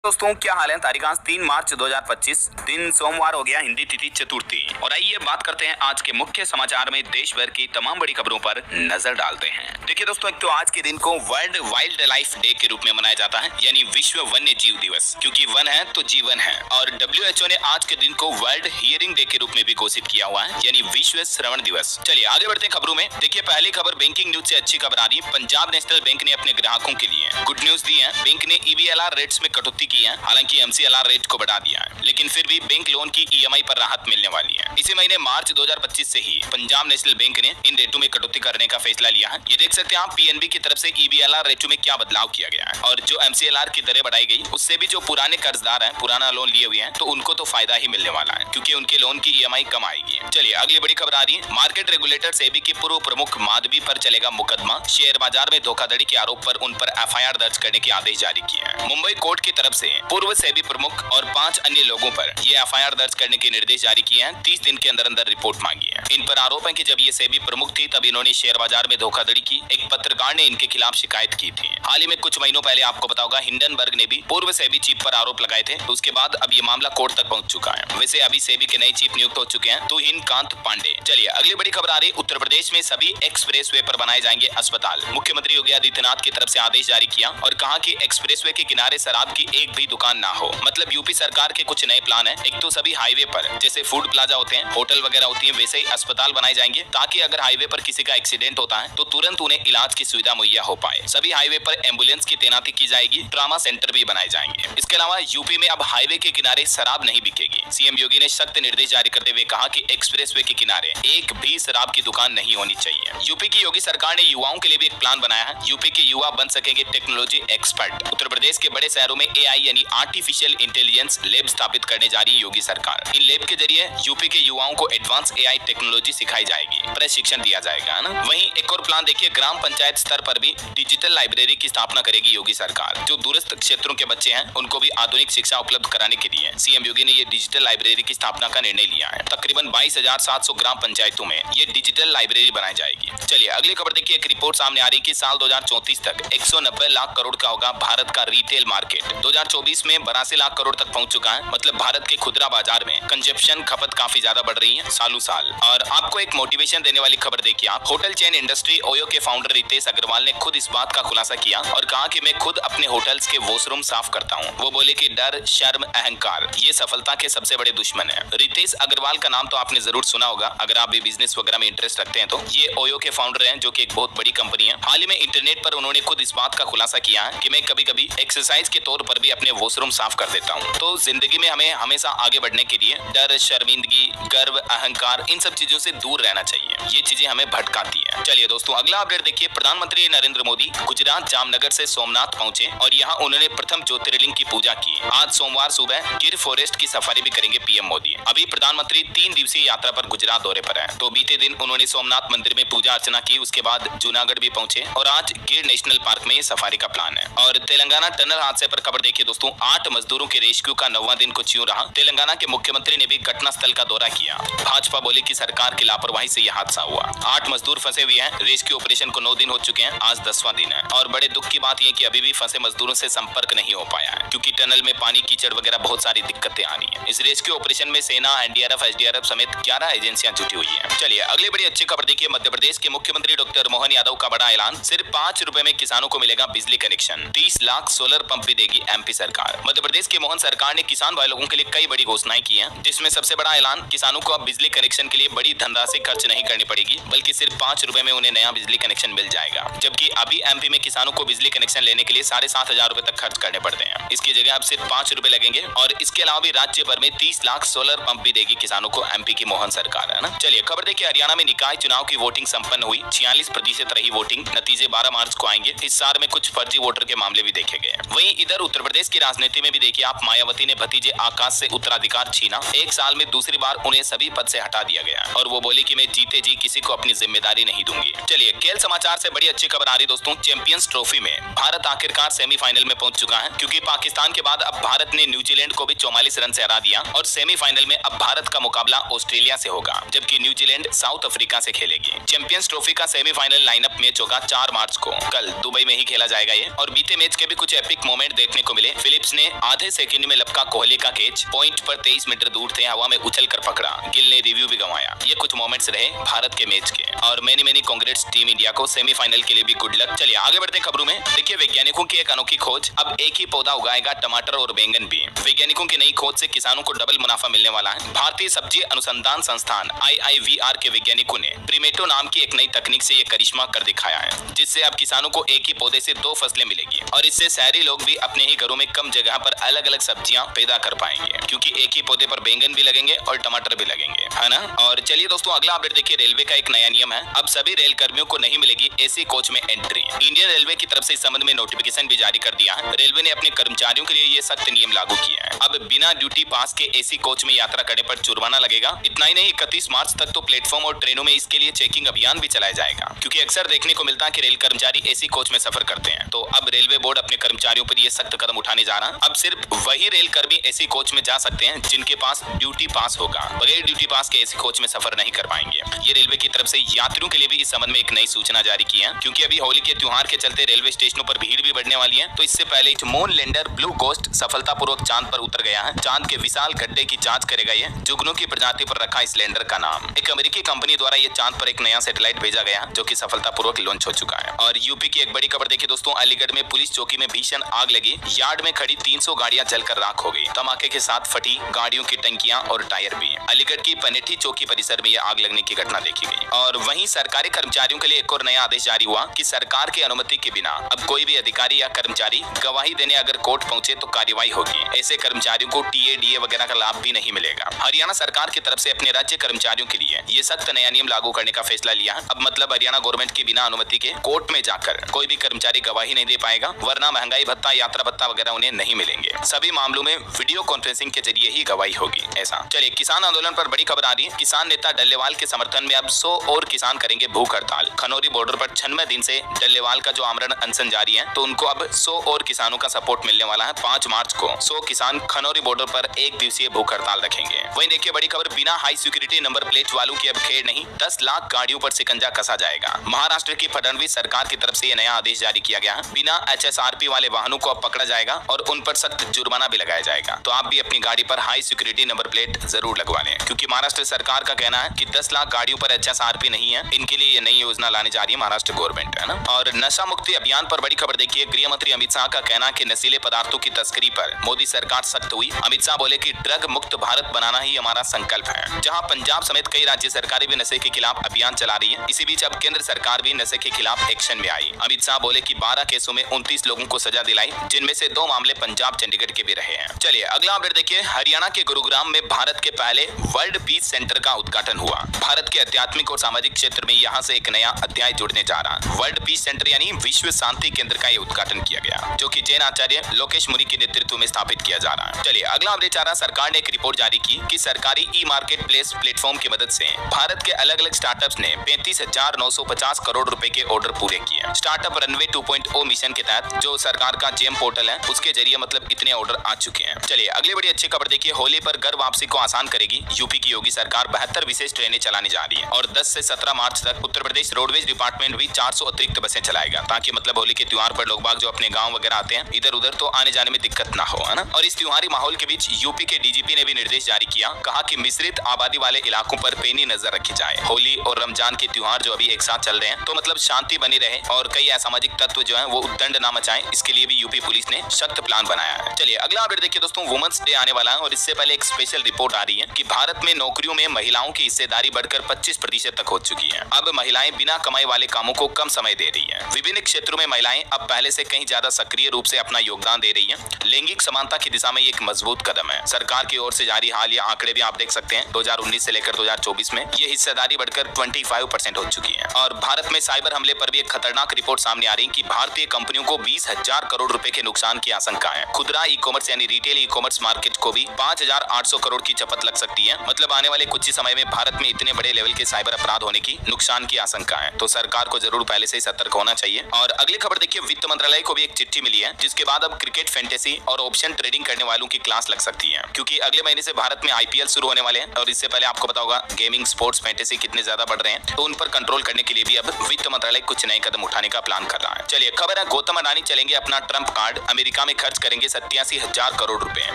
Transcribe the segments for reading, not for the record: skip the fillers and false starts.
दोस्तों क्या हाल है। तारीख आज 3 मार्च 2025 दिन सोमवार हो गया, हिंदी तिथि चतुर्थी। और आइए बात करते हैं आज के मुख्य समाचार में देश भर की तमाम बड़ी खबरों पर नजर डालते हैं। देखिए दोस्तों, एक तो आज के दिन को वर्ल्ड वाइल्ड लाइफ डे के रूप में मनाया जाता है, यानी विश्व वन्य जीव दिवस, क्योंकि वन है तो जीवन है। और WHO ने आज के दिन को वर्ल्ड हियरिंग डे के रूप में भी घोषित किया हुआ है, यानी विश्व श्रवण दिवस। चलिए आगे बढ़ते हैं खबरों में। देखिए पहली खबर बैंकिंग न्यूज से अच्छी खबर आ रही है। पंजाब नेशनल बैंक ने अपने ग्राहकों के लिए गुड न्यूज दी है। बैंक ने EBLR रेट्स में कटौती की है, हालांकि MCLR रेट को बढ़ा दिया है, लेकिन फिर भी बैंक लोन की EMI पर राहत मिलने वाली है। इसी महीने मार्च 2025 से ही पंजाब नेशनल बैंक ने इन रेटों में कटौती करने का फैसला लिया है। ये देख सकते हैं आप PNB की तरफ से EBLR रेटों में क्या बदलाव किया गया है। और जो MCLR की दरें बढ़ाई गई, उससे भी जो पुराने कर्जदार हैं, पुराना लोन लिए हुए हैं, तो उनको तो फायदा ही मिलने वाला है, क्योंकि उनके लोन की EMI कम आएगी। चलिए अगली बड़ी खबर आ रही है। मार्केट रेगुलेटर सेबी की पूर्व प्रमुख माधवी पर चलेगा मुकदमा। शेयर बाजार में धोखाधड़ी के आरोप पर उन पर FIR दर्ज करने के आदेश जारी किए हैं। मुंबई कोर्ट की तरफ से पूर्व सेबी प्रमुख और 5 अन्य लोगों पर ये FIR दर्ज करने के निर्देश जारी किए हैं। 30 दिन के अंदर अंदर रिपोर्ट मांगी है। इन पर आरोप है कि जब ये सेबी प्रमुख थी तब इन्होंने शेयर बाजार में धोखाधड़ी की। एक पत्रकार ने इनके खिलाफ शिकायत की थी। हाल ही में कुछ महीनों पहले आपको पता होगा, हिंडनबर्ग ने भी पूर्व सेबी चीफ पर आरोप लगाए थे। उसके बाद अब ये मामला कोर्ट तक पहुंच चुका है। वैसे अभी सेबी के नए चीफ नियुक्त हो चुके हैं, तुहिन कांत पांडे। चलिए अगली बड़ी खबर आ रही है। उत्तर प्रदेश में सभी एक्सप्रेसवे पर बनाए जाएंगे अस्पताल। मुख्यमंत्री योगी आदित्यनाथ की तरफ से आदेश जारी किया और कहा कि एक्सप्रेसवे के किनारे शराब की एक भी दुकान ना हो। मतलब यूपी सरकार के कुछ नए प्लान है। एक तो सभी हाईवे पर जैसे फूड प्लाजा होते हैं, होटल वगैरह होती है, वैसे ही अस्पताल बनाए जाएंगे, ताकि अगर हाईवे पर किसी का एक्सीडेंट होता है तो तुरंत उन्हें इलाज की सुविधा मुहैया हो पाए। सभी हाईवे पर एम्बुलेंस की तैनाती की जाएगी। ट्रामा सेंटर भी बनाए जाएंगे। इसके अलावा यूपी में अब हाईवे के किनारे शराब नहीं बिकेगी। CM योगी ने सख्त निर्देश जारी करते हुए कहा कि एक्सप्रेसवे के किनारे एक भी शराब की दुकान नहीं होनी चाहिए। यूपी की योगी सरकार ने युवाओं के लिए भी एक प्लान बनाया है। यूपी के युवा बन सकेंगे टेक्नोलॉजी एक्सपर्ट। उत्तर प्रदेश के बड़े शहरों में AI यानी आर्टिफिशियल इंटेलिजेंस लैब स्थापित करने जा रही है योगी सरकार। इन लैब के जरिए यूपी के युवाओं को एडवांस AI टेक्नोलॉजी सिखाई जाएगी, प्रशिक्षण दिया जाएगा ना। वहीं एक और प्लान देखिए, ग्राम पंचायत स्तर पर भी डिजिटल लाइब्रेरी की स्थापना करेगी योगी सरकार। जो दूरस्थ क्षेत्रों के बच्चे हैं उनको भी आधुनिक शिक्षा उपलब्ध कराने के लिए CM योगी ने ये डिजिटल लाइब्रेरी की स्थापना का निर्णय लिया है। तकरीबन 22,700 ग्राम पंचायतों में ये डिजिटल लाइब्रेरी बनाई जाएगी। चलिए अगली खबर देखिए। एक रिपोर्ट सामने आ रही है कि साल 2034 तक 190 लाख करोड़ का होगा भारत का रिटेल मार्केट। 2024 में 82 लाख करोड़ तक पहुंच चुका है। मतलब भारत के खुदरा बाजार में कंजप्शन खपत काफी ज्यादा बढ़ रही है सालों साल। और आपको एक मोटिवेशन देने वाली खबर देखिए आप। होटल चेन इंडस्ट्री ओयो के फाउंडर रितेश अग्रवाल ने खुद इस बात का खुलासा किया और कहा कि मैं खुद अपने होटल्स के वॉशरूम साफ करता हूं। वो बोले कि डर, शर्म, अहंकार ये सफलता के सबसे बड़े दुश्मन है। रितेश अग्रवाल का नाम तो आपने जरूर सुना होगा अगर आप भी बिजनेस वगैरह में इंटरेस्ट रखते हैं तो। ये ओयो के फाउंडर हैं, जो कि एक बहुत बड़ी कंपनी है। हाल ही में इंटरनेट पर उन्होंने खुद इस बात का खुलासा किया है कि मैं कभी कभी एक्सरसाइज के तौर पर भी अपने वॉशरूम साफ कर देता हूँ। तो जिंदगी में हमें हमेशा आगे बढ़ने के लिए डर, शर्मिंदगी, गर्व, अहंकार, इन सब चीजों से दूर रहना चाहिए। ये चीजें हमें भटकाती है। चलिए दोस्तों अगला अपडेट देखिए। प्रधानमंत्री नरेंद्र मोदी गुजरात जामनगर से सोमनाथ पहुंचे और यहाँ उन्होंने प्रथम ज्योतिर्लिंग की पूजा की। आज सोमवार सुबह गिर फॉरेस्ट की सफारी भी करेंगे PM मोदी। अभी प्रधानमंत्री 3 दिवसीय यात्रा पर गुजरात दौरे पर है। तो बीते दिन उन्होंने सोमनाथ मंदिर में पूजा अर्चना की, उसके बाद जूनागढ़ भी पहुंचे और आज गिर नेशनल पार्क में सफारी का प्लान है। और तेलंगाना टनल हादसे पर खबर देखिए दोस्तों। 8 मजदूरों के रेस्क्यू का 9वां दिन कुछ यूं रहा। तेलंगाना के मुख्यमंत्री ने भी घटना स्थल का दौरा किया। भाजपा बोले कि सरकार की लापरवाही से यह हादसा हुआ। 8 मजदूर फंसे हुए हैं। रेस्क्यू ऑपरेशन को 9 दिन हो चुके हैं, आज 10वां दिन है। और बड़े दुख की बात यह कि अभी भी फंसे मजदूरों से संपर्क नहीं हो पाया है, क्योंकि टनल में पानी, कीचड़ वगैरह बहुत सारी दिक्कतें आ रही है। इस रेस्क्यू ऑपरेशन में सेना, NDRF, SDRF समेत 11 एजेंसियां जुटी हुई है। चलिए अगली बड़ी अच्छी खबर देखिए। मध्य प्रदेश के मुख्यमंत्री डॉक्टर मोहन यादव का बड़ा ऐलान। सिर्फ 5 रुपए में किसानों को मिलेगा बिजली कनेक्शन। 30 लाख सोलर पंप भी देगी MP सरकार। मध्य प्रदेश के मोहन सरकार ने किसान भाई लोगों के लिए कई बड़ी घोषणाएं की हैं, जिसमें सबसे बड़ा ऐलान, किसानों को अब बिजली कनेक्शन के लिए बड़ी धनराशि खर्च नहीं करनी पड़ेगी, बल्कि सिर्फ 5 रुपए में उन्हें नया बिजली कनेक्शन मिल जाएगा। जबकि अभी MP में किसानों को बिजली कनेक्शन लेने के लिए 7,500 रुपए तक खर्च करने पड़ते हैं। इसकी जगह अब सिर्फ 5 रुपए लगेंगे। और इसके अलावा भी राज्य भर में 30 लाख सोलर पंप भी देगी किसानों को MP की मोहन सरकार, है ना। चलिए खबर देखिए। हरियाणा में निकाय चुनाव की वोटिंग संपन्न हुई। 46% रही वोटिंग। नतीजे 12 मार्च को आएंगे। इस साल में कुछ फर्जी वोटर के मामले भी देखे गए। वहीं इधर उत्तर प्रदेश की राजनीति में भी देखिए आप। मायावती ने भतीजे आकाश से उत्तराधिकार छीना। 1 साल में दूसरी बार उन्हें सभी पद से हटा दिया गया और वो बोली कि मैं जीते जी किसी को अपनी जिम्मेदारी नहीं दूंगी। चलिए खेल समाचार से बड़ी अच्छी खबर आ रही दोस्तों। चैंपियंस ट्रॉफी में भारत आखिरकार सेमीफाइनल में पहुंच चुका है, क्योंकि पाकिस्तान के बाद अब भारत ने न्यूजीलैंड को भी 44 रन से हरा दिया और सेमीफाइनल में अब भारत का मुकाबला ऑस्ट्रेलिया से होगा, जबकि न्यूजीलैंड साउथ अफ्रीका से खेलेगी। चैंपियंस ट्रॉफी का सेमीफाइनल लाइनअप मैच होगा 4 मार्च को, कल दुबई में ही खेला जाएगा ये। और बीते मैच के भी कुछ एपिक मोमेंट देखने को मिले। फिलिप्स ने आधे सेकंड में लपका कोहली का कैच, पॉइंट पर 23 मीटर दूर थे, हवा में उछल कर पकड़ा, गिल ने रिव्यू भी गंवाया। ये कुछ मोमेंट्स रहे भारत के मैच के। और मेनी कांग्रेट्स टीम इंडिया को सेमीफाइनल के लिए भी गुड लक। चलिए आगे बढ़ते खबरों में। देखिए वैज्ञानिकों की एक अनोखी खोज, अब एक ही पौधा उगाएगा टमाटर और बैंगन भी। वैज्ञानिकों की नई खोज से किसानों को डबल मुनाफा मिलने वाला है। भारतीय सब्जी अनुसंधान संस्थान IIVR के वैज्ञानिकों ने प्रीमेटो नाम की एक नई तकनीक से ये करिश्मा कर दिखाया है, जिससे अब किसानों को एक ही पौधे से 2 फसलें मिलेगी और इससे शहरी लोग भी अपने ही घरों में कम जगह पर अलग अलग सब्जियां पैदा कर पाएंगे, क्योंकि एक ही पौधे पर बैंगन भी लगेंगे और टमाटर भी लगेंगे, है ना। और चलिए दोस्तों अगला अपडेट देखिए। रेलवे का एक नया नियम है, अब सभी रेल कर्मियों को नहीं मिलेगी एसी कोच में एंट्री। इंडियन रेलवे की तरफ से इस संबंध में नोटिफिकेशन भी जारी कर दिया है। रेलवे ने अपने कर्मचारियों के लिए ये सख्त नियम लागू किया है। अब बिना ड्यूटी पास के एसी कोच में यात्रा करने पर जुर्माना लगेगा। इतना ही नहीं, 31 मार्च तक तो प्लेटफॉर्म और ट्रेनों में इसके लिए चेकिंग अभियान भी चलाया जाएगा, क्योंकि अक्सर देखने को मिलता है कि रेल कर्मचारी एसी कोच में सफर करते हैं। तो अब रेलवे बोर्ड अपने कर्मचारियों पर यह सख्त कदम उठाने जा रहा है। अब सिर्फ वही रेल कर्मी एसी कोच में जा सकते हैं जिनके पास ड्यूटी पास होगा। बगैर ड्यूटी पास के एसी कोच में सफर नहीं कर पाएंगे। ये रेलवे की तरफ से यात्रियों के लिए भी इस संबंध में एक नई सूचना जारी की है, क्योंकि अभी होली के त्योहार के चलते रेलवे स्टेशनों पर भीड़ भी बढ़ने वाली है। तो इससे पहले मून लैंडर ब्लू गोस्ट सफलतापूर्वक चांद पर उतर गया है। चांद के विशाल गड्ढे की जांच करेगा ये। जुगनू की प्रजाति पर रखा इस लैंडर का नाम। एक अमेरिकी कंपनी द्वारा ये चांद पर एक नया सैटेलाइट भेजा गया, जो कि सफलतापूर्वक लॉन्च हो चुका है। और यूपी की एक बड़ी खबर देखिए दोस्तों। अलीगढ़ में पुलिस चौकी में भीषण आग लगी। यार्ड में खड़ी 300 गाड़ियां जलकर राख हो गई। धमाके के साथ फटी गाड़ियों की टंकियां और टायर भी। अलीगढ़ की पनेठी चौकी परिसर में यह आग लगने की घटना देखी गई। और वहीं सरकारी कर्मचारियों के लिए एक और नया आदेश जारी हुआ कि सरकार की अनुमति के बिना अब कोई भी अधिकारी या कर्मचारी गवाही देने अगर कोर्ट पहुंचे तो कार्रवाई होगी। ऐसे कर्मचारियों को TA वगैरह का लाभ भी नहीं मिलेगा। हरियाणा सरकार की तरफ से अपने राज्य कर्मचारियों के लिए ये सख्त नया नियम लागू करने का फैसला लिया। अब मतलब हरियाणा गवर्नमेंट के बिना अनुमति के कोर्ट में जाकर कोई भी कर्मचारी गवाही नहीं दे पाएगा, वरना महंगाई भत्ता, यात्रा भत्ता वगैरह उन्हें नहीं मिलेंगे। सभी मामलों में वीडियो कॉन्फ्रेंसिंग के जरिए ही गवाही होगी। ऐसा। चलिए किसान आंदोलन पर बड़ी खबर आ रही है। किसान नेता डल्लेवाल के समर्थन में अब 100 और किसान करेंगे भूख हड़ताल। खनौरी बॉर्डर पर 96 दिन से डल्लेवाल का जो आमरण अनशन जारी है, तो उनको अब 100 और किसानों का सपोर्ट मिलने वाला है। 5 मार्च को 100 किसान खनौरी बॉर्डर पर 1 दिवसीय भूख हड़ताल रखेंगे। वहीं देखिए बड़ी खबर, बिना हाई सिक्योरिटी नंबर प्लेट वालों की अब खेड़ नहीं, 10 लाख गाड़ियों पर शिकंजा कसा जाएगा। महाराष्ट्र की फडणवीस सरकार की तरफ से यह नया आदेश जारी किया गया है। बिना HSRP वाले वाहनों को अब पकड़ा जाएगा और उन पर सख्त जुर्माना भी लगाया जाएगा। तो आप भी अपनी गाड़ी पर हाई सिक्योरिटी नंबर प्लेट जरूर लगवा लें, क्योंकि महाराष्ट्र सरकार का कहना है कि 10 लाख गाड़ियों पर HSRP नहीं है। इनके लिए ये नई योजना लाने जा रही है महाराष्ट्र गवर्नमेंट, है ना। और नशा मुक्ति अभियान पर बड़ी खबर देखिए। गृह मंत्री अमित शाह का कहना है कि नशीले पदार्थों की तस्करी पर मोदी सरकार सख्त हुई। अमित शाह बोले कि ड्रग मुक्त भारत बनाना ही हमारा संकल्प है। जहां पंजाब समेत कई राज्य सरकारें भी नशे के खिलाफ अभियान चला रही है। इसी बीच अब केंद्र सरकार भी नशे के खिलाफ एक्शन में आई। अमित शाह बोले कि 12 केसों में 29 लोगों को सजा दिलाई, जिनमें से 2 मामले पंजाब चंडीगढ़ के भी रहे हैं। चलिए अगला अपडेट देखिए। हरियाणा के गुरुग्राम में भारत के पहले वर्ल्ड पीस सेंटर का उद्घाटन हुआ। भारत के आध्यात्मिक और सामाजिक क्षेत्र में यहाँ से एक नया अध्याय जुड़ने जा रहा है। वर्ल्ड पीस सेंटर यानी विश्व शांति केंद्र का ये उद्घाटन किया गया, जो कि जैन आचार्य लोकेश मुनि के नेतृत्व में स्थापित किया जा रहा है। चलिए अगला अपडेट आ रहा है। सरकार ने एक रिपोर्ट जारी की कि सरकारी ई-मार्केट प्लेस प्लेटफॉर्म की मदद से भारत के अलग अलग स्टार्टअप्स ने 35,950 करोड़ रुपए के ऑर्डर पूरे किए। स्टार्टअप रनवे 2.0 मिशन के तहत जो सरकार का जेम पोर्टल है, उसके जरिए मतलब इतने ऑर्डर आ चुके हैं। चलिए अगली बड़ी अच्छी खबर देखिए। होली पर घर वापसी को आसान करेगी यूपी की योगी सरकार। 72 विशेष ट्रेनें चलाने जा रही है और 10 से 17 मार्च तक उत्तर प्रदेश रोडवेज डिपार्टमेंट भी 400 अतिरिक्त बसें चलाएगा, ताकि मतलब होली के त्योहार पर लोग बाग जो अपने गांव वगैरह आते हैं इधर उधर, तो आने जाने में दिक्कत ना हो, है ना। और इस त्योहारी माहौल के बीच यूपी के DGP ने भी निर्देश जारी किया। कहा कि मिश्रित आबादी वाले इलाकों पर पैनी नजर रखी जाए। होली और रमजान के त्योहार जो अभी एक साथ चल रहे हैं, तो मतलब शांति बनी रहे और कई असामाजिक तत्व जो है वो उद्दंड ना मचाएं, इसके लिए भी यूपी पुलिस ने सख्त प्लान बनाया है। चलिए अगला अपडेट देखिए दोस्तों। वुमेन्स डे आने वाला है और इससे पहले एक स्पेशल रिपोर्ट आ रही है कि भारत में नौकरियों में महिलाओं की हिस्सेदारी बढ़कर 25% तक हो चुकी है। अब महिलाएं बिना कमाई वाले कामों को कम समय दे रही है। विभिन्न क्षेत्रों में महिलाएं अब पहले से कहीं ज्यादा सक्रिय रूप से अपना योगदान दे रही है। लैंगिक समानता की दिशा में एक मजबूत कदम है। सरकार की ओर से जारी हालिया आंकड़े भी आप देख सकते हैं। 2019 से लेकर 2024 में ये हिस्सेदारी बढ़कर 25% हो चुकी है। और भारत में साइबर हमले पर भी एक खतरनाक रिपोर्ट सामने आ रही है कि भारतीय कंपनियों को 20,000 करोड़ रुपए के नुकसान की आशंका है। खुदरा ई कॉमर्स यानी रिटेल ई कॉमर्स मार्केट को भी 5,800 करोड़ की चपत लग सकती है। मतलब आने वाले कुछ ही समय में भारत में इतने बड़े लेवल के साइबर अपराध होने की नुकसान की आशंका है, तो सरकार को जरूर पहले से ही सतर्क होना चाहिए। और अगली खबर देखिए, वित्त मंत्रालय को भी एक चिट्ठी मिली है, जिसके बाद अब क्रिकेट, फैंटेसी और ऑप्शन ट्रेडिंग करने वालों की क्लास लग सकती है, क्योंकि अगले महीने से भारत में आईपीएल शुरू होने वाले हैं। और इससे पहले आपको पता होगा गेमिंग, स्पोर्ट्स, फैंटेसी कितने ज्यादा बढ़ रहे हैं, तो उन पर कंट्रोल करने के लिए भी अब वित्त मंत्रालय कुछ नए कदम उठाने का प्लान कर रहा है। चलिए खबर है, गौतम अडानी चलेंगे अपना ट्रंप कार्ड, अमेरिका में खर्च करेंगे 87,000 करोड़ रुपए।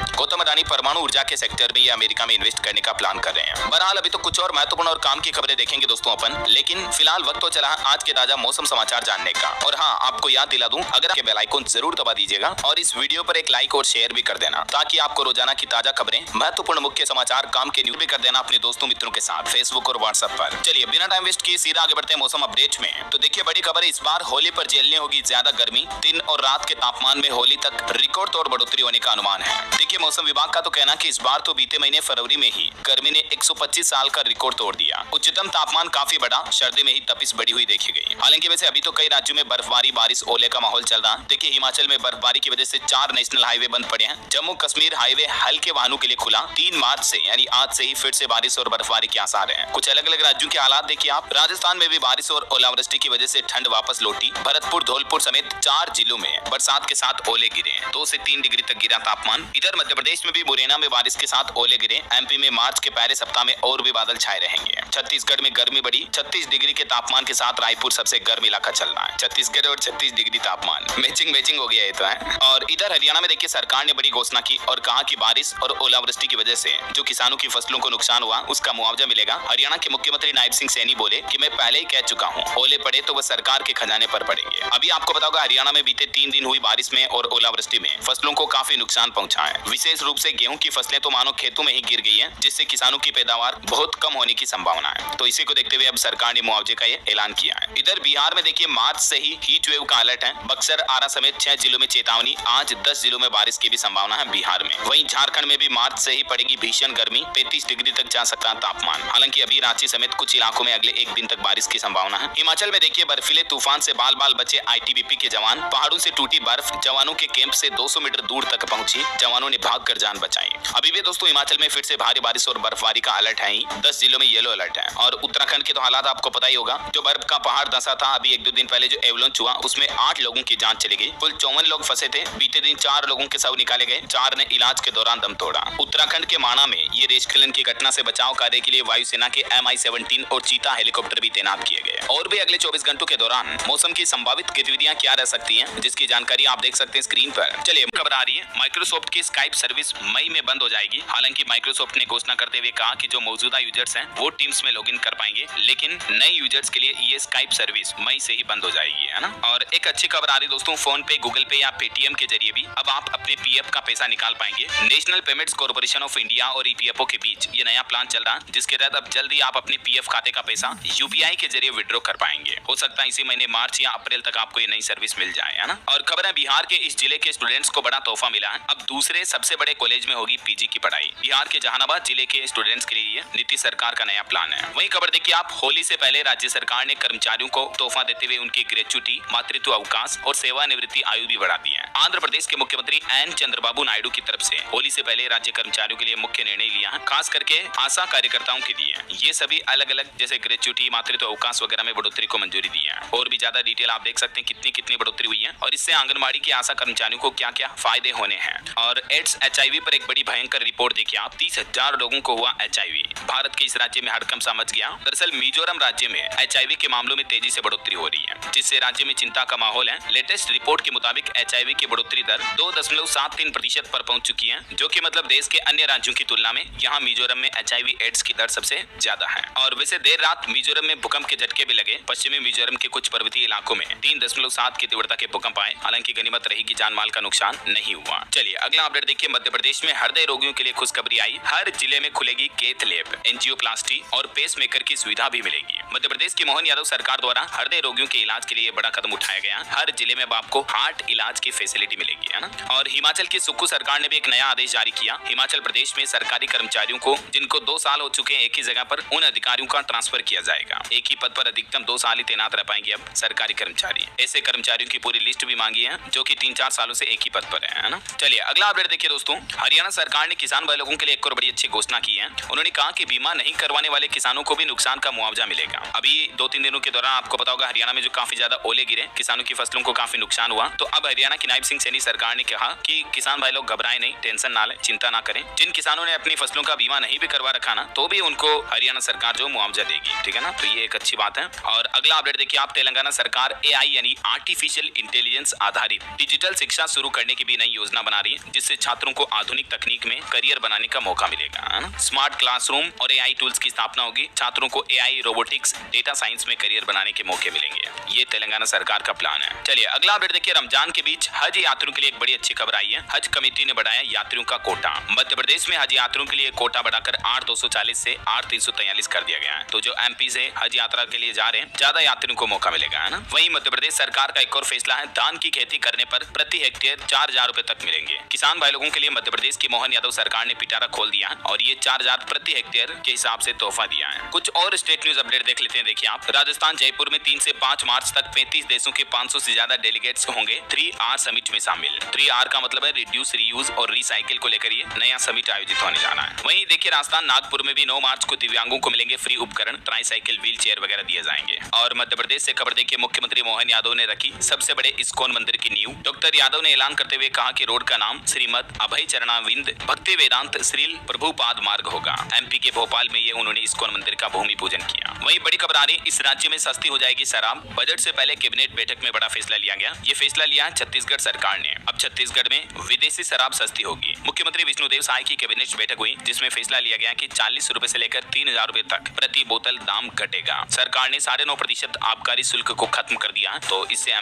गौतम अडानी परमाणु ऊर्जा के सेक्टर में अमेरिका में इन्वेस्ट करने का प्लान कर रहे हैं। बहरहाल अभी तो कुछ और महत्वपूर्ण और काम की खबरें देखेंगे दोस्तों अपन, लेकिन फिलहाल वक्त तो चला आज के ताजा मौसम समाचार जानने का। और हाँ, आपको याद दिला दूं, अगर आपके बेल आइकन जरूर दबा दीजिएगा और इस वीडियो पर एक लाइक और शेयर भी कर देना, ताकि आपको रोजाना की ताजा खबरें, महत्वपूर्ण मुख्य समाचार, काम के न्यूज भी कर देना अपने दोस्तों मित्रों के साथ फेसबुक और व्हाट्सएप पर। चलिए बिना टाइम वेस्ट किए सीधा आगे बढ़ते हैं मौसम अपडेट में। तो देखिए बड़ी खबर है, इस बार होली पर झेलनी होगी ज्यादा गर्मी। दिन और रात के तापमान में होली तक रिकॉर्ड तोड़ बढ़ोतरी होने का अनुमान है। देखिए मौसम विभाग का तो कहना कि इस बार तो बीते महीने फरवरी में ही गर्मी ने 125 साल का रिकॉर्ड तोड़ दिया। उच्चतम तापमान काफी बढ़ा, सर्दी में ही तपिश बढ़ी हुई देखी गई। हालांकि वैसे अभी तो कई राज्यों में बर्फबारी, बारिश, ओले का माहौल चल रहा है। देखिए हिमाचल में बर्फबारी की वजह से 4 नेशनल हाईवे बंद पड़े हैं। जम्मू कश्मीर हाईवे हल्के वाहनों के लिए खुला। 3 मार्च से यानी आज से ही फिर से बारिश और बर्फबारी के आसार हैं। कुछ अलग अलग राज्यों के हालात देखिए आप। राजस्थान में भी बारिश और ओलावृष्टि की वजह से ठंड वापस लौटी। भरतपुर, धौलपुर समेत 4 जिलों में बरसात के साथ ओले गिरे। 2 से 3 डिग्री तक गिरा तापमान। इधर मध्य प्रदेश में भी मुरैना में बारिश के साथ ओले गिरे। एमपी में मार्च के पहले सप्ताह में और भी बादल छाए रहेंगे। छत्तीसगढ़ में गर्मी बढ़ी। 36 डिग्री के तापमान के साथ रायपुर सबसे गर्म इलाका चल रहा है। छत्तीसगढ़ और 36 डिग्री तापमान, मैचिंग हो गया ये तो है। और इधर हरियाणा में देखिए सरकार ने बड़ी घोषणा की और कहा कि बारिश और ओलावृष्टि की वजह से जो किसानों की फसलों को नुकसान हुआ उसका मुआवजा मिलेगा। हरियाणा के मुख्यमंत्री नायब सिंह सैनी बोले कि मैं पहले ही कह चुका हूँ, ओले पड़े तो वह सरकार के खजाने पर पड़ेंगे। अभी आपको पता होगा हरियाणा में बीते 3 दिन हुई बारिश में और ओलावृष्टि में फसलों को काफी नुकसान पहुंचा है। विशेष रूप से गेहूं की फसलें तो मानो खेतों में ही गिर गई है, जिससे किसानों की पैदावार बहुत कम होने की संभावना है। तो इसी को देखते हुए अब सरकार ने मुआवजे का ये ऐलान किया है। इधर बिहार में देखिए मार्च से ही हीट वेव का अलर्ट है। बक्सर, आरा समेत 6 जिलों में चेतावनी। आज 10 जिलों में बारिश की भी संभावना है बिहार में। वहीं झारखंड में भी मार्च से ही पड़ेगी भीषण गर्मी। 35 डिग्री तक जा सकता है तापमान। हालांकि अभी रांची समेत कुछ इलाकों में अगले 1 दिन तक बारिश की संभावना है। हिमाचल में देखिए बर्फीले तूफान से बाल बाल बचे आईटीबीपी के जवान। पहाड़ों से टूटी बर्फ जवानों के कैंप से 200 मीटर दूर तक पहुंची। जवानों ने भागकर जान बचाई। अभी भी दोस्तों हिमाचल में फिर से भारी बारिश और बर्फबारी का अलर्ट है। 10 जिलों में येलो अलर्ट है। और उत्तराखंड के तो हालात आपको पता ही होगा। जो बर्फ का पहाड़ धंसा था अभी 1-2 दिन पहले जो एवलांच हुआ उसमें 8 लोगों की जान चली गई। कुल 54 लोग फंसे थे। बीते दिन 4 लोगों के शव निकाले गए। 4 ने इलाज के दौरान दम तोड़ा। उत्तराखंड के माणा में ये रेस्खलन की घटना से बचाव कार्य के लिए वायुसेना के MI-17 और चीता हेलीकॉप्टर भी तैनात किए गए। और भी अगले 24 घंटों के दौरान मौसम की संभावित गतिविधियां क्या रह सकती हैं, जिसकी जानकारी आप देख सकते हैं स्क्रीन पर। चलिए खबर आ रही है, माइक्रोसॉफ्ट की स्काइप सर्विस मई में बंद हो जाएगी। हालांकि माइक्रोसॉफ्ट ने घोषणा करते हुए कहा कि जो मौजूदा यूजर्स हैं वो टीम्स में लॉगिन कर पाएंगे, लेकिन नए यूजर्स के लिए ये स्काइप सर्विस मई से ही बंद हो जाएगी, है ना। और एक अच्छी खबर आ रही दोस्तों, फोन पे, गूगल पे या पेटीएम के जरिए भी अब आप अपने पीएफ का पैसा निकाल पाएंगे। National payments corporation of India और ईपीएफओ के बीच ये नया प्लान चल रहा है, जिसके तहत अब जल्दी आप अपने पीएफ खाते का पैसा यूपीआई के जरिए विड्रॉ कर पाएंगे। हो सकता है इसी महीने मार्च या अप्रैल तक आपको ये नई सर्विस मिल जाए, है ना। और खबर है बिहार के इस जिले के स्टूडेंट्स को बड़ा तोहफा मिला है। अब दूसरे सबसे बड़े कॉलेज में होगी पीजी की पढ़ाई। बिहार के जहानाबाद जिले के स्टूडेंट्स के लिए नीतीश सरकार का नया प्लान है। वहीं खबर देखिए आप, होली से पहले राज्य सरकार ने कर्मचारियों को तोहफा देते हुए उनकी ग्रेच्युटी, मातृत्व अवकाश और सेवानिवृत्ति आयु भी बढ़ा दी है। आंध्र प्रदेश के मुख्यमंत्री एन चंद्रबाबू नायडू की तरफ से होली से पहले राज्य कर्मचारियों के लिए मुख्य निर्णय लिया है, खास करके आशा कार्यकर्ताओं के लिए। ये सभी अलग अलग जैसे ग्रेच्युटी, मातृत्व अवकाश वगैरह में बढ़ोतरी को मंजूरी दी है। और भी ज्यादा डिटेल आप देख सकते हैं कितनी बढ़ोतरी हुई है और इससे आंगनबाड़ी के आशा कर्मचारियों को क्या क्या फायदे होने हैं। और एड्स HIV पर एक बड़ी भयंकर रिपोर्ट देखिए आप, 30,000 लोगों को हुआ HIV। भारत के इस राज्य में हड़कंप सा मच गया। दरअसल मिजोरम राज्य में HIV के मामलों में तेजी से बढ़ोतरी हो रही है, जिससे राज्य में चिंता का माहौल है। लेटेस्ट रिपोर्ट के मुताबिक HIV की बढ़ोतरी दर 2.73% पर पहुंच चुकी है, जो कि मतलब देश के अन्य राज्यों की तुलना में यहाँ मिजोरम में HIV एड्स की दर सबसे ज्यादा है। और वैसे देर रात मिजोरम में भूकंप के झटके भी लगे। पश्चिमी मिजोरम के कुछ पर्वतीय इलाकों में 3.7 की तीव्रता के भूकंप आए। हालांकि गनीमत रही कि जान माल का नुकसान नहीं हुआ। चलिए अगला अपडेट देखिए, मध्य प्रदेश में हृदय रोगियों के लिए खुशखबरी आई। हर जिले में खुलेगी कैथ लैब, एंजियोप्लास्टी और पेसमेकर की सुविधा भी मिलेगी। मध्य प्रदेश की मोहन यादव सरकार द्वारा हृदय रोगियों के इलाज के लिए बड़ा कदम उठाया गया। हर जिले में आपको हार्ट इलाज की फैसिलिटी मिलेगी, है ना। और हिमाचल की सुक्खू सरकार ने भी एक नया आदेश जारी किया। हिमाचल प्रदेश में सरकारी कर्मचारियों को जिनको 2 साल हो चुके हैं एक ही जगह पर, उन अधिकारियों का ट्रांसफर किया जाएगा। एक ही पद पर अधिकतम 2 साल ही तैनात रह पाएंगे अब सरकारी कर्मचारी। ऐसे कर्मचारियों की पूरी लिस्ट भी मांगी है जो कि 3-4 सालों से एक ही पद पर है ना। चलिए अगला अपडेट देखिए दोस्तों, हरियाणा सरकार ने किसान भाई लोगों के लिए एक और बड़ी अच्छी घोषणा की है। उन्होंने कहा कि बीमा नहीं करवाने वाले किसान किसानों को भी नुकसान का मुआवजा मिलेगा। अभी 2-3 दिनों के दौरान आपको पता होगा हरियाणा में जो काफी ज्यादा ओले गिरे, किसानों की फसलों को काफी नुकसान हुआ। तो अब हरियाणा की नायब सिंह सैनी सरकार ने कहा कि किसान भाई लोग घबराएं नहीं, टेंशन ना लें, चिंता ना करें। जिन किसानों ने अपनी फसलों का बीमा नहीं भी करवा रखा ना, तो भी उनको हरियाणा सरकार जो मुआवजा देगी, ठीक है ना। तो ये एक अच्छी बात है। और अगला अपडेट देखिए आप, तेलंगाना सरकार AI यानी आर्टिफिशियल इंटेलिजेंस आधारित डिजिटल शिक्षा शुरू करने की भी नई योजना बना रही है, जिससे छात्रों को आधुनिक तकनीक में करियर बनाने का मौका मिलेगा, है ना। स्मार्ट क्लासरूम और AI टूल्स की स्थापना होगी। छात्रों को AI, रोबोटिक्स, डेटा साइंस में करियर बनाने के मौके मिलेंगे। ये तेलंगाना सरकार का प्लान है। चलिए अगला अपडेट देखिए, रमजान के बीच हज यात्रियों के लिए एक बड़ी अच्छी खबर आई है। हज कमेटी ने बढ़ाया यात्रियों का कोटा। मध्य प्रदेश में हज यात्रियों के लिए कोटा बढ़ाकर 8,240 से 8,343 कर दिया गया है। तो जो MP से हज यात्रा के लिए जा रहे हैं, ज्यादा यात्रियों को मौका मिलेगा, है ना। वहीं मध्य प्रदेश सरकार का एक और फैसला है, धान की खेती करने पर प्रति हेक्टेयर 4,000 रुपए तक मिलेंगे। किसान भाई लोगों के लिए मध्य प्रदेश की मोहन यादव सरकार ने पिटारा खोल दिया और ये 4,000 प्रति हेक्टेयर के हिसाब से तोहफा दिया है। कुछ और स्टेट न्यूज अपडेट देख लेते हैं। देखिए आप, राजस्थान जयपुर में 3 से 5 मार्च तक 35 देशों के 500 से ज्यादा डेलीगेट्स होंगे 3R समिट में शामिल। 3R का मतलब है रिड्यूस, रीयूज और रिसाइकिल को लेकर ये नया समिट आयोजित होने जा रहा है। वहीं देखिए राजस्थान नागपुर में भी 9 मार्च को दिव्यांगों को मिलेंगे फ्री उपकरण, ट्राईसाइकिल, व्हील चेयर वगैरह दिए जाएंगे। और मध्य प्रदेश से खबर देखिए, मुख्यमंत्री मोहन यादव ने रखी सबसे बड़े इस्कॉन मंदिर की नींव। डॉक्टर यादव ने ऐलान करते हुए कहा कि रोड का नाम श्रीमद अभय चरणाविंद भक्ति वेदांत श्रील प्रभुपाद मार्ग होगा। MP के भोपाल में ये उन्होंने इस्कॉन मंदिर का भूमि पूजन किया। वहीं बड़ी खबर आ रही, इस राज्य में सस्ती हो जाएगी शराब। बजट से पहले कैबिनेट बैठक में बड़ा फैसला लिया गया। ये फैसला लिया है छत्तीसगढ़ सरकार ने। अब छत्तीसगढ़ में विदेशी शराब सस्ती होगी। मुख्यमंत्री विष्णुदेव साय की कैबिनेट बैठक हुई, जिसमें फैसला लिया गया कि 40 रुपए से लेकर 3,000 रुपए तक प्रति बोतल दाम घटेगा। सरकार ने 9.5% आबकारी शुल्क को खत्म कर दिया, तो इससे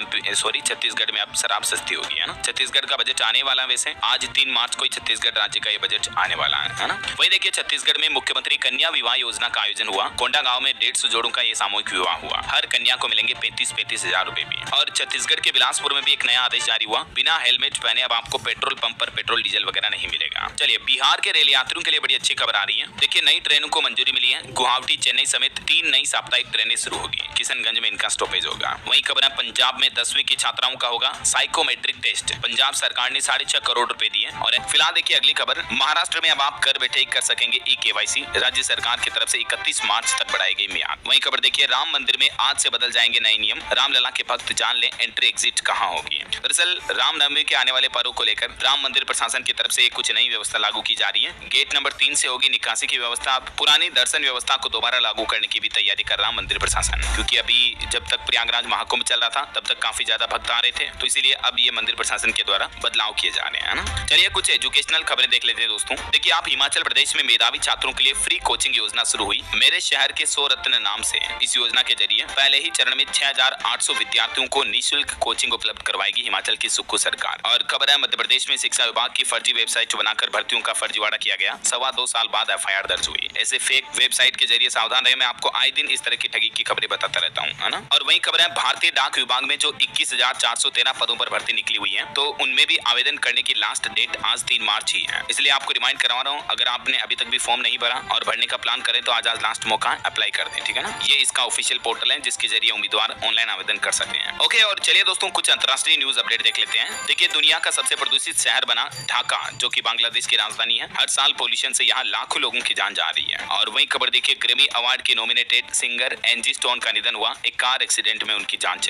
छत्तीसगढ़ में अब शराब सस्ती होगी, है ना। छत्तीसगढ़ का बजट आने वाला है। वैसे आज 3 मार्च को छत्तीसगढ़ राज्य का ये बजट आने वाला है ना। वही देखिए छत्तीसगढ़ में मुख्यमंत्री कन्या विवाह योजना का आयोजन हुआ। कोंडा गांव में 150 जोड़ों का ये सामूहिक विवाह हुआ। हर कन्या को मिलेंगे 35 हजार रुपए भी। और छत्तीसगढ़ के बिलासपुर में भी एक नया आदेश जारी हुआ, बिना हेलमेट पहने अब आपको पेट्रोल पंप पर पेट्रोल डीजल वगैरह नहीं मिलेगा। चलिए बिहार के रेल यात्रियों के लिए बड़ी अच्छी खबर आ रही है। देखिए नई ट्रेनों को मंजूरी मिली है। गुवाहाटी, चेन्नई समेत 3 नई साप्ताहिक ट्रेनें शुरू होगी। किशनगंज में इनका स्टॉपेज होगा। वहीं खबर है पंजाब में 10वीं की छात्राओं का होगा साइकोमेट्रिक टेस्ट। पंजाब सरकार ने 6.5 करोड़ रुपए दिए। और फिलहाल देखिए अगली खबर, महाराष्ट्र में अब आप घर बैठे ही कर सकेंगे eKYC। राज्य सरकार की तरफ से 31 मार्च तक बढ़ाई गई मियाद। वहीं खबर देखिए, राम मंदिर में आज से बदल जाएंगे नए नियम। रामलला के भक्त जान ले एंट्री एग्जिट कहां होगी। दरअसल रामनवमी के आने वाले पर्व को लेकर राम मंदिर प्रशासन की तरफ से कुछ नई व्यवस्था लागू की जा रही है। गेट नंबर 3 से होगी निकासी की व्यवस्था। पुरानी दर्शन व्यवस्था को दोबारा लागू करने की भी तैयारी कर रहा मंदिर प्रशासन, क्योंकि अभी जब तक प्रयागराज महाकुंभ चल रहा था तब तक काफी ज्यादा भक्त आ रहे थे, तो इसीलिए अब ये मंदिर प्रशासन के द्वारा बदलाव किए जा रहे हैं ना। चलिए कुछ एजुकेशनल खबरें देख लेते हैं दोस्तों। देखिए आप, हिमाचल प्रदेश में मेधावी छात्रों के लिए फ्री कोचिंग योजना शुरू हुई मेरे शहर के 100 रत्न नाम से। इस योजना के जरिए पहले ही चरण में 6,800 विद्यार्थियों को निःशुल्क कोचिंग उपलब्ध करवाएगी हिमाचल की सुक्खू सरकार। और खबर है मध्य प्रदेश में शिक्षा विभाग की फर्जी वेबसाइट बनाकर भर्तियों का फर्जीवाड़ा किया गया। 2.25 साल बाद FIR दर्ज हुई। ऐसे फेक वेबसाइट के जरिए सावधान रहे। मैं आपको आए दिन इस तरह की ठगी की खबरें बताता रहता हूँ, है ना। और वही खबर है, भारतीय डाक विभाग में जो 21,413 पदों पर भर्ती निकली हुई है, तो उनमें भी आवेदन करने की लास्ट डेट आज 3 मार्च ही है। इसलिए आपको रिमाइंड करवा रहा हूँ, अगर आपने अभी तक भी फॉर्म नहीं भरा और भरने का प्लान करें तो आज लास्ट मौका है, अप्लाई कर दें, ठीक है ना। ये इसका ऑफिशियल पोर्टल है जिसके जरिए उम्मीदवार ऑनलाइन आवेदन कर सकते हैं। ओके, और चलिए दोस्तों कुछ अंतर्राष्ट्रीय न्यूज अपडेट देख लेते हैं। देखिए दुनिया का सबसे प्रदूषित शहर बना ढाका, जो कि बांग्लादेश की राजधानी है। हर साल पोल्यूशन से यहाँ लाखों लोगों की जान जा रही है। और वही खबर देखिए, ग्रैमी अवार्ड के नॉमिनेटेड सिंगर एंजी स्टोन का निधन हुआ। एक कार एक्सीडेंट में उनकी जान चली